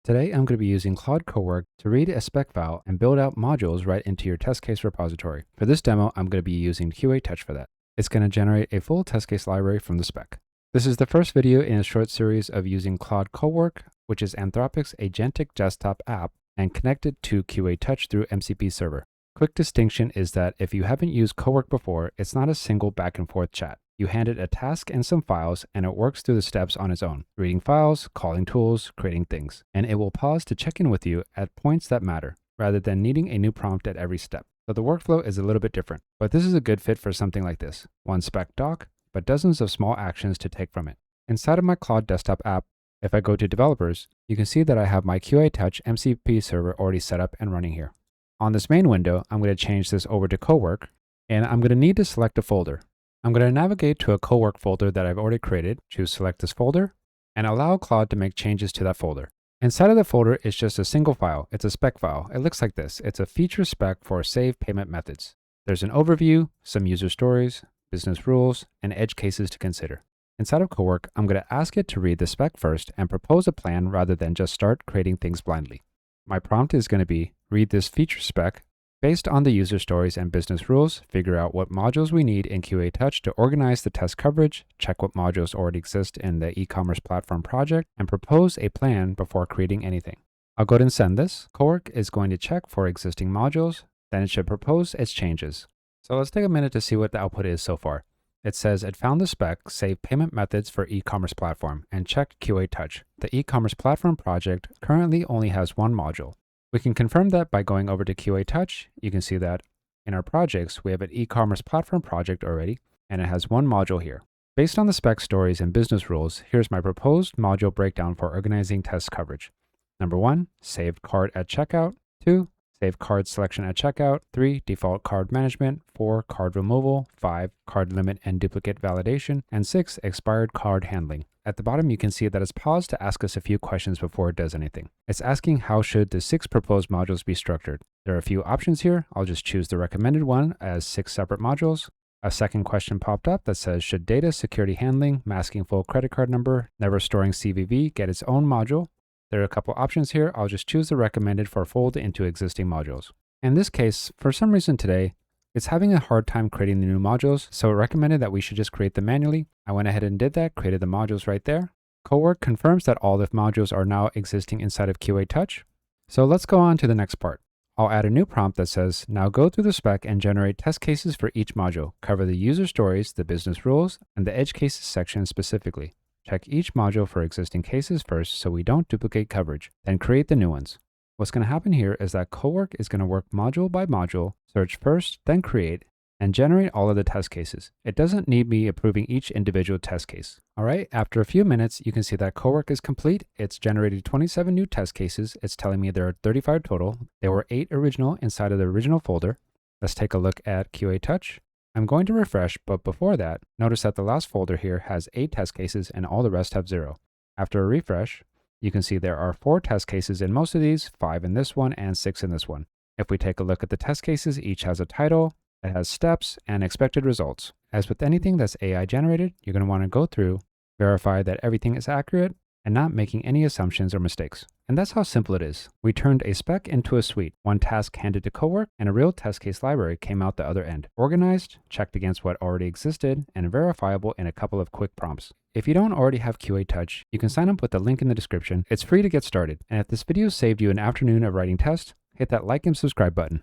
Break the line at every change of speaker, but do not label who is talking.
Today, I'm going to be using Claude Cowork to read a spec file and build out modules right into your test case repository. For this demo, I'm going to be using QATouch for that. It's going to generate a full test case library from the spec. This is the first video in a short series of using Claude Cowork, which is Anthropic's agentic desktop app, and connected to QATouch through MCP server. Quick distinction is that if you haven't used Cowork before, it's not a single back and forth chat. You hand it a task and some files, and it works through the steps on its own, reading files, calling tools, creating things. And it will pause to check in with you at points that matter, rather than needing a new prompt at every step. So the workflow is a little bit different, but this is a good fit for something like this. One spec doc, but dozens of small actions to take from it. Inside of my Claude desktop app, if I go to developers, you can see that I have my QATouch MCP server already set up and running here. On this main window, I'm going to change this over to Cowork, and I'm going to need to select a folder. I'm going to navigate to a Cowork folder that I've already created, choose select this folder, and allow Claude to make changes to that folder. Inside of the folder is just a single file. It's a spec file. It looks like this. It's a feature spec for save payment methods. There's an overview, some user stories, business rules, and edge cases to consider. Inside of Cowork, I'm going to ask it to read the spec first and propose a plan rather than just start creating things blindly. My prompt is going to be, read this feature spec. Based on the user stories and business rules, figure out what modules we need in QATouch to organize the test coverage, check what modules already exist in the e-commerce platform project, and propose a plan before creating anything. I'll go ahead and send this. Cowork is going to check for existing modules, then it should propose its changes. So let's take a minute to see what the output is so far. It says it found the spec, save payment methods for e-commerce platform, and checked QATouch. The e-commerce platform project currently only has one module. We can confirm that by going over to QATouch. You can see that in our projects, we have an e-commerce platform project already, and it has one module here. Based on the spec stories and business rules, here's my proposed module breakdown for organizing test coverage. Number 1, save card at checkout. 2, save card selection at checkout. 3, default card management. 4, card removal. 5, card limit and duplicate validation. And 6, expired card handling. At the bottom, you can see that it's paused to ask us a few questions before it does anything. It's asking how should the 6 proposed modules be structured. There are a few options here. I'll just choose the recommended one as 6 separate modules. A second question popped up that says, should data security handling, masking full credit card number, never storing CVV get its own module? There are a couple options here. I'll just choose the recommended for fold into existing modules. In this case, for some reason today, it's having a hard time creating the new modules, so it recommended that we should just create them manually. I went ahead and did that, created the modules right there. Cowork confirms that all the modules are now existing inside of QATouch. So let's go on to the next part. I'll add a new prompt that says, now go through the spec and generate test cases for each module. Cover the user stories, the business rules, and the edge cases section specifically. Check each module for existing cases first so we don't duplicate coverage, then create the new ones. What's going to happen here is that Cowork is going to work module by module, search first, then create, and generate all of the test cases. It doesn't need me approving each individual test case. All right, after a few minutes, you can see that Cowork is complete. It's generated 27 new test cases. It's telling me there are 35 total. There were 8 original inside of the original folder. Let's take a look at QATouch. I'm going to refresh, but before that, notice that the last folder here has 8 test cases and all the rest have 0. After a refresh, you can see there are 4 test cases in most of these, 5 in this one, and 6 in this one. If we take a look at the test cases, each has a title, it has steps, and expected results. As with anything that's AI generated, you're going to want to go through, verify that everything is accurate, and not making any assumptions or mistakes. And that's how simple it is. We turned a spec into a suite. One task handed to Cowork, and a real test case library came out the other end. Organized, checked against what already existed, and verifiable in a couple of quick prompts. If you don't already have QATouch, you can sign up with the link in the description. It's free to get started. And if this video saved you an afternoon of writing tests, hit that like and subscribe button.